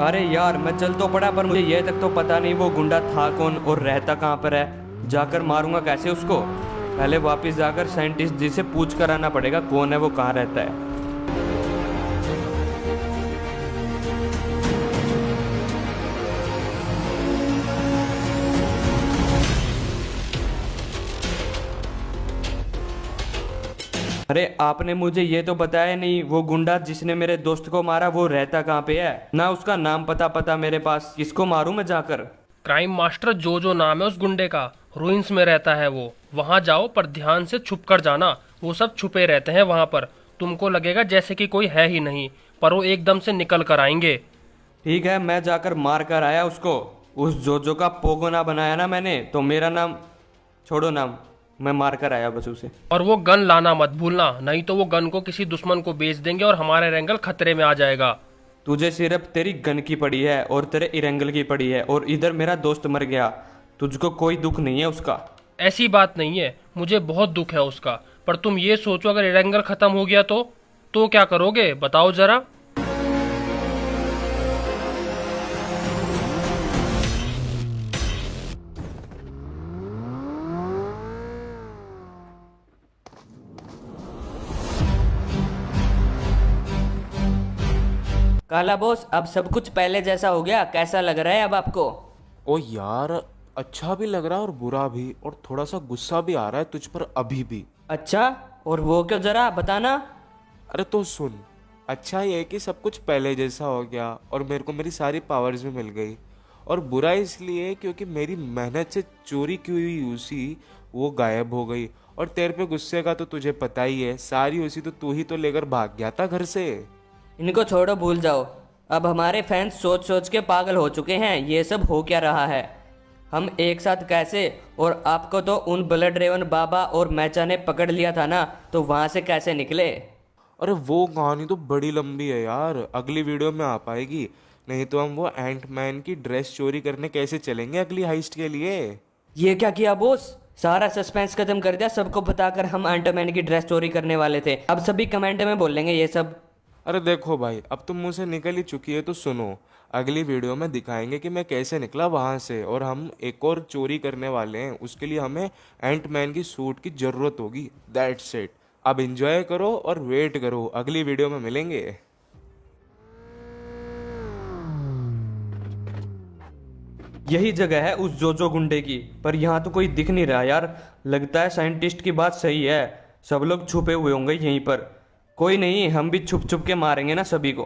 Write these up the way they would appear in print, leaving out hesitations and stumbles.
अरे यार मैं चल तो पड़ा, पर मुझे ये तक तो पता नहीं वो गुंडा था कौन और रहता कहाँ पर है। जाकर मारूंगा कैसे उसको? पहले वापस जाकर साइंटिस्ट जी से पूछ कर आना पड़ेगा कौन है वो, कहाँ रहता है। अरे आपने मुझे ये तो बताया नहीं, वो गुंडा जिसने मेरे दोस्त को मारा वो रहता कहाँ पे है? ना उसका नाम पता मेरे पास। किसको मारूं मैं जाकर? क्राइम मास्टर जो नाम है उस गुंडे का, रूइंस में रहता है वो। वहां जाओ पर ध्यान से छुप कर जाना, वो सब छुपे रहते हैं वहां पर। तुमको लगेगा जैसे कि कोई है ही नहीं, पर वो एकदम से निकल कर आएंगे। ठीक है, मैं जाकर मार कर आया उसको। उस जोजो का पोगोना बनाया ना मैंने, तो मेरा नाम छोड़ो, नाम मैं मार कर आया बस उसे। और वो गन लाना मत भूलना, नहीं तो वो गन को किसी दुश्मन को बेच देंगे और हमारा रेंगल खतरे में आ जाएगा। तुझे सिर्फ तेरी गन की पड़ी है और तेरे इरेंगल की पड़ी है, और इधर मेरा दोस्त मर गया, तुझको कोई दुख नहीं है उसका? ऐसी बात नहीं है, मुझे बहुत दुख है उसका। पर तुम ये सोचो अगर रेंगल खत्म हो गया तो क्या करोगे बताओ जरा। काला बॉस, अब सब कुछ पहले जैसा हो गया, कैसा लग रहा है अब आपको? ओ यार, अच्छा भी लग रहा है और बुरा भी, और थोड़ा सा गुस्सा भी आ रहा है तुझ पर अभी भी। अच्छा, और वो क्यों, जरा बताना। अरे तो सुन, अच्छा ये है कि सब कुछ पहले जैसा हो गया और मेरे को मेरी सारी पावर्स भी मिल गई। और बुरा इसलिए क्योंकि मेरी मेहनत से चोरी की हुई यूसी वो गायब हो गई। और तेरे पे गुस्से का तो तुझे पता ही है, सारी यूसी तो तू ही तो लेकर भाग गया था घर से। इनको छोड़ो, भूल जाओ। अब हमारे फैंस सोच सोच के पागल हो चुके हैं, ये सब हो क्या रहा है, हम एक साथ कैसे? और आपको तो उन ब्लड रेवन बाबा और मैचा ने पकड़ लिया था ना, तो वहां से कैसे निकले? अरे वो कहानी तो बड़ी लंबी है यार, अगली वीडियो में आ पाएगी। नहीं तो हम वो एंट मैन की ड्रेस चोरी करने कैसे चलेंगे अगली हाइस्ट के लिए। ये क्या किया बॉस? सारा सस्पेंस खत्म कर दिया, सबको बताकर हम एंटमैन की ड्रेस चोरी करने वाले थे। अब सभी कमेंट में बोलेंगे ये सब। अरे देखो भाई, अब तुम मुझसे निकल ही चुकी है तो सुनो, अगली वीडियो में दिखाएंगे कि मैं कैसे निकला वहां से, और हम एक और चोरी करने वाले हैं। उसके लिए हमें एंट मैन की सूट की जरूरत होगी। That's it. अब एंजॉय करो और वेट करो, अगली वीडियो में मिलेंगे। यही जगह है उस जोजो गुंडे की, पर यहाँ तो कोई दिख नहीं रहा यार। लगता है साइंटिस्ट की बात सही है, सब लोग छुपे हुए होंगे यहीं पर। कोई नहीं, हम भी छुप छुप के मारेंगे ना सभी को।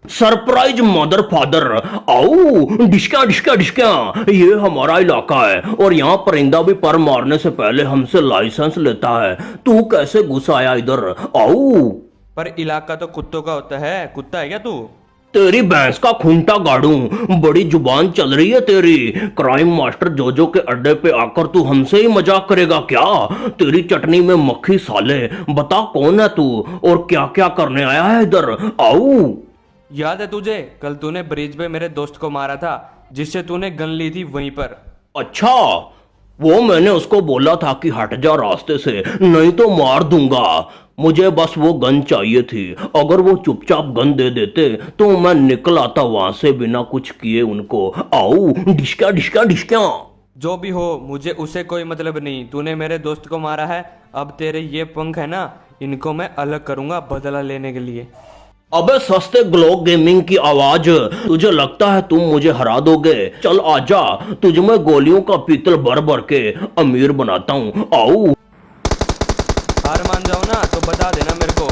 सरप्राइज मदर फादर, आओ डिस्का डिस्का डिस्का। ये हमारा इलाका है और यहाँ परिंदा भी पर मारने से पहले हमसे लाइसेंस लेता है। तू कैसे घुस आया इधर? आओ। पर इलाका तो कुत्तों का होता है, कुत्ता है क्या तू? तेरी भैंस का खूंटा गाड़ू, बड़ी जुबान चल रही है तेरी। क्राइम मास्टर जोजो के अड्डे पे आकर तू हमसे ही मजाक करेगा क्या? तेरी चटनी में मक्खी साले। बता कौन है तू और क्या क्या करने आया है इधर? आओ। याद है तुझे, कल तूने ब्रिज पे मेरे दोस्त को मारा था, जिससे तूने गन ली थी वहीं पर। अच्छा, वो मैंने उसको बोला था कि हट जा रास्ते से, नहीं तो मार दूंगा। मुझे बस वो गन चाहिए थी, अगर वो चुपचाप गन दे देते तो मैं निकल आता वहां से बिना कुछ किए उनको। आओ डिस्का डिस्का डिस्का। जो भी हो, मुझे उसे कोई मतलब नहीं। तूने मेरे दोस्त को मारा है, अब तेरे ये पंख है ना, इनको मैं अलग करूंगा बदला लेने के लिए। अबे सस्ते ग्लो गेमिंग की आवाज, तुझे लगता है तुम मुझे हरा दोगे? चल आजा, तुझ में गोलियों का पीतल भर भर के अमीर बनाता हूँ। आओ। हार मान जाओ ना तो बता देना मेरे को,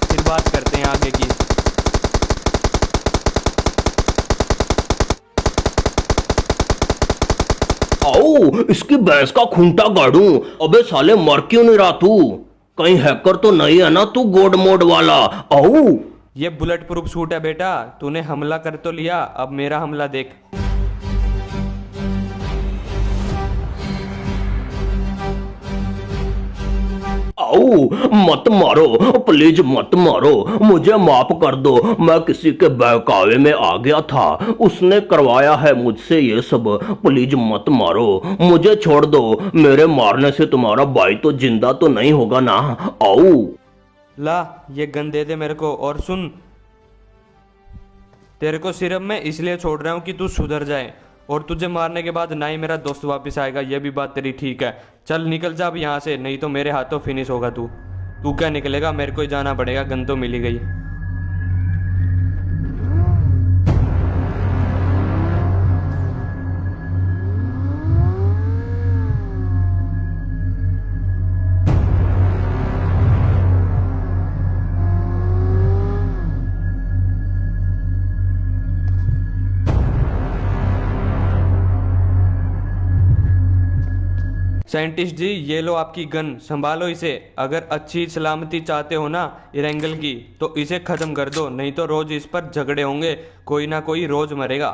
फिर बात करते हैं आगे की। आओ इसकी भैंस का खूंटा गाड़ू। अबे साले मर क्यों नहीं रहा तू? कहीं हैकर तो नहीं है ना तू गोड मोड वाला? आओ। ये बुलेट प्रूफ सूट है बेटा, तूने हमला कर तो लिया, अब मेरा हमला देख। आओ, मत मारो, प्लीज मत मारो, मुझे माफ कर दो। मैं किसी के बहकावे में आ गया था, उसने करवाया है मुझसे ये सब। प्लीज मत मारो, मुझे छोड़ दो। मेरे मारने से तुम्हारा भाई तो जिंदा तो नहीं होगा ना? आओ। ला ये गन दे दे मेरे को। और सुन, तेरे को सिर्फ मैं इसलिए छोड़ रहा हूँ कि तू सुधर जाए, और तुझे मारने के बाद ना ही मेरा दोस्त वापस आएगा। ये भी बात तेरी ठीक है। चल निकल जा अब यहाँ से, नहीं तो मेरे हाथों फिनिश होगा तू। तू क्या निकलेगा, मेरे को ही जाना पड़ेगा। गन तो मिली गई। साइंटिस्ट जी, ये लो आपकी गन, संभालो इसे। अगर अच्छी सलामती चाहते हो ना इरेंगल की, तो इसे खत्म कर दो, नहीं तो रोज इस पर झगड़े होंगे, कोई ना कोई रोज मरेगा।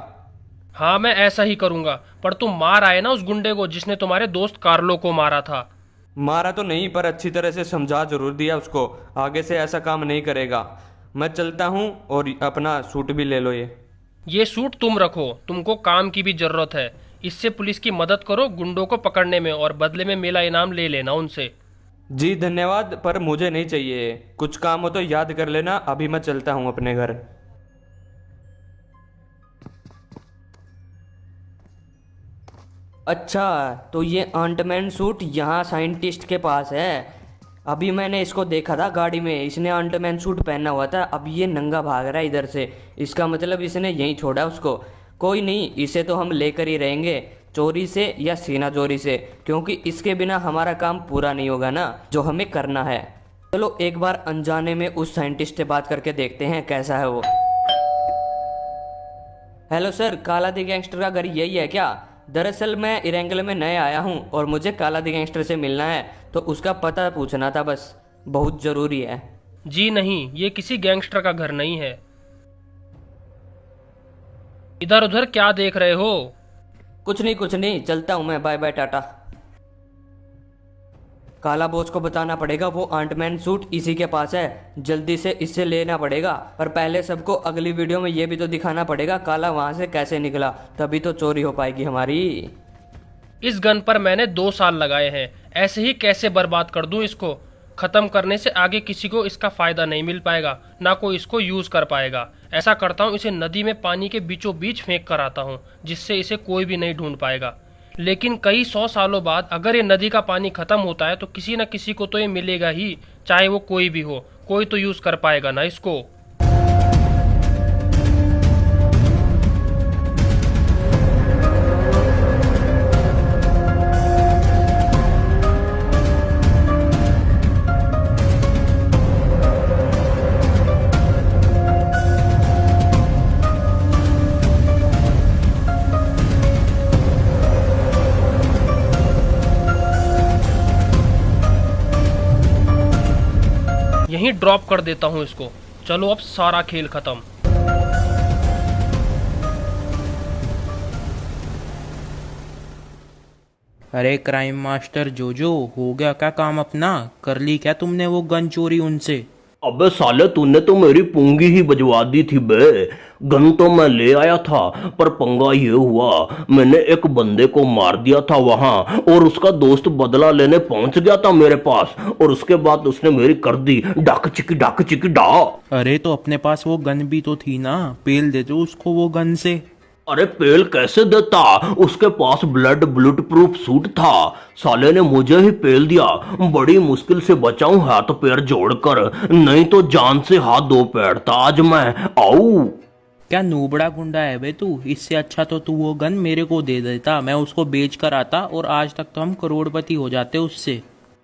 हाँ मैं ऐसा ही करूंगा, पर तुम मार आए ना उस गुंडे को जिसने तुम्हारे दोस्त कार्लो को मारा था। मारा तो नहीं, पर अच्छी तरह से समझा जरूर दिया उसको। आगे से ऐसा काम नहीं करेगा। मैं चलता हूँ, और अपना सूट भी ले लो। ये सूट तुम रखो, तुमको काम की भी जरूरत है। इससे पुलिस की मदद करो गुंडों को पकड़ने में, और बदले में मेला इनाम ले लेना उनसे। जी धन्यवाद, पर मुझे नहीं चाहिए। कुछ काम हो तो याद कर लेना। अभी मैं चलता हूँ अपने घर। अच्छा, तो ये आंटमैन सूट यहाँ साइंटिस्ट के पास है। अभी मैंने इसको देखा था गाड़ी में, इसने आंटमैन सूट पहना हुआ था। अब ये नंगा भाग रहा है इधर से, इसका मतलब इसने यहीं छोड़ा उसको। कोई नहीं, इसे तो हम लेकर ही रहेंगे, चोरी से या सीना चोरी से, क्योंकि इसके बिना हमारा काम पूरा नहीं होगा ना, जो हमें करना है। चलो एक बार अनजाने में उस साइंटिस्ट से बात करके देखते हैं कैसा है वो। हेलो सर, काला दी गैंगस्टर का घर यही है क्या? दरअसल मैं इरेंगल में नया आया हूँ और मुझे काला दी गैंगस्टर से मिलना है, तो उसका पता पूछना था बस, बहुत ज़रूरी है। जी नहीं, ये किसी गैंगस्टर का घर नहीं है। इधर उधर क्या देख रहे हो? कुछ नहीं, चलता हूँ मैं, बाय बाय टाटा। काला बॉस को बताना पड़ेगा वो आंटमैन सूट इसी के पास है, जल्दी से इससे लेना पड़ेगा। पर पहले सबको अगली वीडियो में ये भी तो दिखाना पड़ेगा काला वहां से कैसे निकला, तभी तो चोरी हो पाएगी हमारी। इस गन पर मैंने 2 साल लगाए हैं, ऐसे ही कैसे बर्बाद कर दूं इसको? खत्म करने से आगे किसी को इसका फायदा नहीं मिल पाएगा, ना कोई इसको यूज कर पाएगा। ऐसा करता हूँ, इसे नदी में पानी के बीचों बीच फेंक कर आता हूँ, जिससे इसे कोई भी नहीं ढूंढ पाएगा। लेकिन कई 100 सालों बाद अगर ये नदी का पानी खत्म होता है तो किसी न किसी को तो ये मिलेगा ही, चाहे वो कोई भी हो। कोई तो यूज कर पाएगा ना इसको। यहीं ड्रॉप कर देता हूँ इसको। चलो अब सारा खेल खत्म। अरे क्राइम मास्टर जोजो, हो गया क्या काम अपना? कर ली क्या तुमने वो गन चोरी उनसे? अबे साले, तूने तो मेरी पूंगी ही बजवा दी थी बे। गन तो मैं ले आया था, पर पंगा ये हुआ, मैंने एक बंदे को मार दिया था वहां, और उसका दोस्त बदला लेने पहुंच गया था मेरे पास, और उसके बाद उसने मेरी कर दी डाक चिकी डा। अरे तो अपने पास वो गन भी तो थी ना, पेल दे दो उसको वो गन से। अरे पेल कैसे देता, उसके पास बुलेट प्रूफ सूट था। साले ने मुझे ही पेल दिया। बड़ी मुश्किल से बचाऊं हाथ पैर जोड़कर, नहीं तो जान से हाथ धो बैठता आज मैं। आओ। क्या नूबड़ा गुंडा है बे तू? इससे अच्छा तो तू वो गन मेरे को दे देता, मैं उसको बेच कर आता, और आज तक तो हम करोड़पति हो जाते उससे।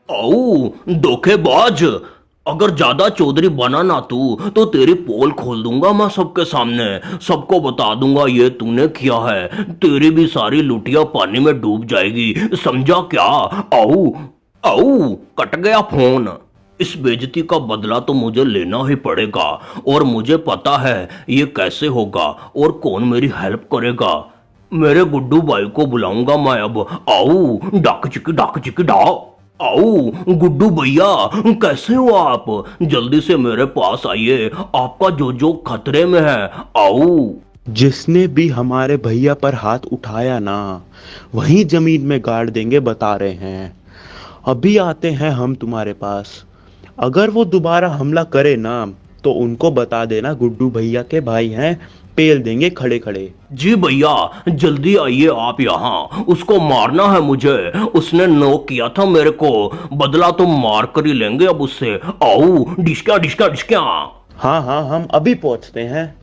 आओ धोखेबाज, अगर ज्यादा चौधरी बना ना तू, तो तेरी पोल खोल दूंगा मैं सबके सामने, सबको बता दूंगा ये तूने किया है। तेरी भी सारी लुटिया पानी में डूब जाएगी, समझा क्या? आओ आओ, कट गया फोन। इस बेइज्जती का बदला तो मुझे लेना ही पड़ेगा, और मुझे पता है ये कैसे होगा और कौन मेरी हेल्प करेगा। मेरे गुड्डू भाई को बुलाऊंगा मैं अब। आओ डाक चिकी डा। आओ गुड्डू भैया, कैसे हो आप? जल्दी से मेरे पास आइए, आपका जो खतरे में है। आओ। जिसने भी हमारे भैया पर हाथ उठाया ना, वहीं जमीन में गाड़ देंगे, बता रहे हैं। अभी आते हैं हम तुम्हारे पास। अगर वो दोबारा हमला करे ना, तो उनको बता देना गुड्डू भैया के भाई हैं, पेल देंगे खड़े खड़े। जी भैया, जल्दी आइए आप यहाँ, उसको मारना है मुझे। उसने नोक किया था मेरे को, बदला तो मार कर ही लेंगे अब उससे। आओ, डिस्का डिस्का डिस्का। हाँ हाँ, हम अभी पहुंचते हैं।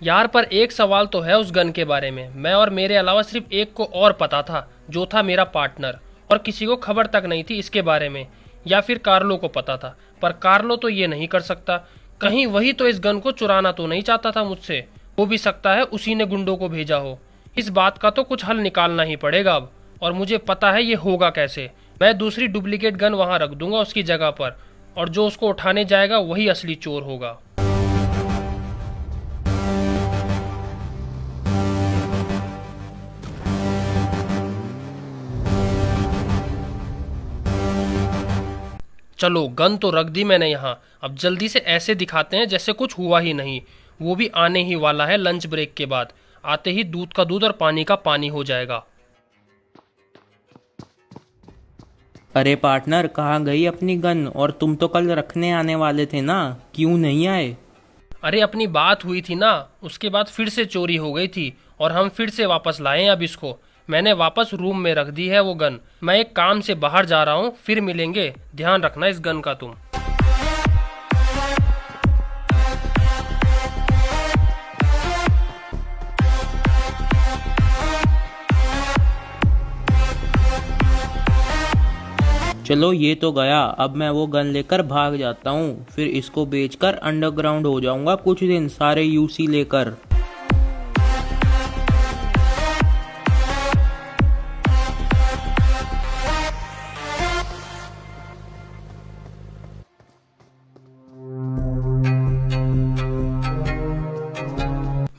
यार पर एक सवाल तो है उस गन के बारे में। मैं और मेरे अलावा सिर्फ एक को और पता था, जो था मेरा पार्टनर, और किसी को खबर तक नहीं थी इसके बारे में। या फिर कार्लो को पता था, पर कार्लो तो ये नहीं कर सकता। कहीं वही तो इस गन को चुराना तो नहीं चाहता था मुझसे। हो भी सकता है उसी ने गुंडों को भेजा हो। इस बात का तो कुछ हल निकालना ही पड़ेगा अब, और मुझे पता है ये होगा कैसे। मैं दूसरी डुप्लीकेट गन वहां रख दूंगा उसकी जगह पर, और जो उसको उठाने जाएगा वही असली चोर होगा। चलो, गन तो रख दी मैंने यहाँ। अब जल्दी से ऐसे दिखाते हैं जैसे कुछ हुआ ही नहीं। वो भी आने ही वाला है लंच ब्रेक के बाद। आते ही दूध का दूध और पानी का पानी हो जाएगा। अरे पार्टनर, कहाँ गई अपनी गन? और तुम तो कल रखने आने वाले थे ना, क्यों नहीं आए? अरे अपनी बात हुई थी ना, उसके बाद फिर से चोरी हो गई थी और हम फिर से वापस लाए अब इसको। मैंने वापस रूम में रख दी है वो गन। मैं एक काम से बाहर जा रहा हूँ, फिर मिलेंगे। ध्यान रखना इस गन का तुम। चलो ये तो गया। अब मैं वो गन लेकर भाग जाता हूँ, फिर इसको बेचकर अंडरग्राउंड हो जाऊंगा कुछ दिन, सारे यूसी लेकर।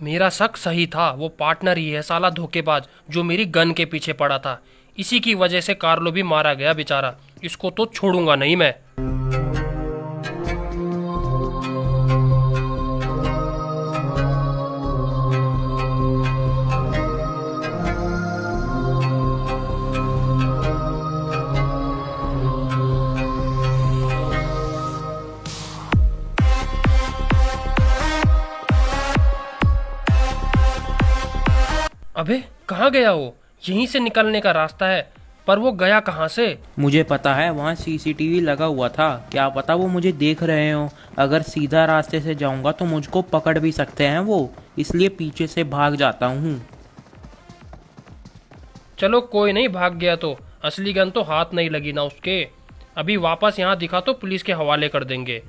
मेरा शक सही था, वो पार्टनर ही है साला धोखेबाज जो मेरी गन के पीछे पड़ा था। इसी की वजह से कार्लो भी मारा गया बेचारा। इसको तो छोड़ूंगा नहीं मैं। अबे कहाँ गया वो? यहीं से निकलने का रास्ता है, पर वो गया कहाँ से? मुझे पता है, वहाँ सीसीटीवी लगा हुआ था। क्या पता वो मुझे देख रहे हो। अगर सीधा रास्ते से जाऊंगा तो मुझको पकड़ भी सकते हैं वो, इसलिए पीछे से भाग जाता हूँ। चलो कोई नहीं, भाग गया तो असली गन तो हाथ नहीं लगी ना उसके। अभी वापस यहाँ दिखा तो पुलिस के हवाले कर देंगे।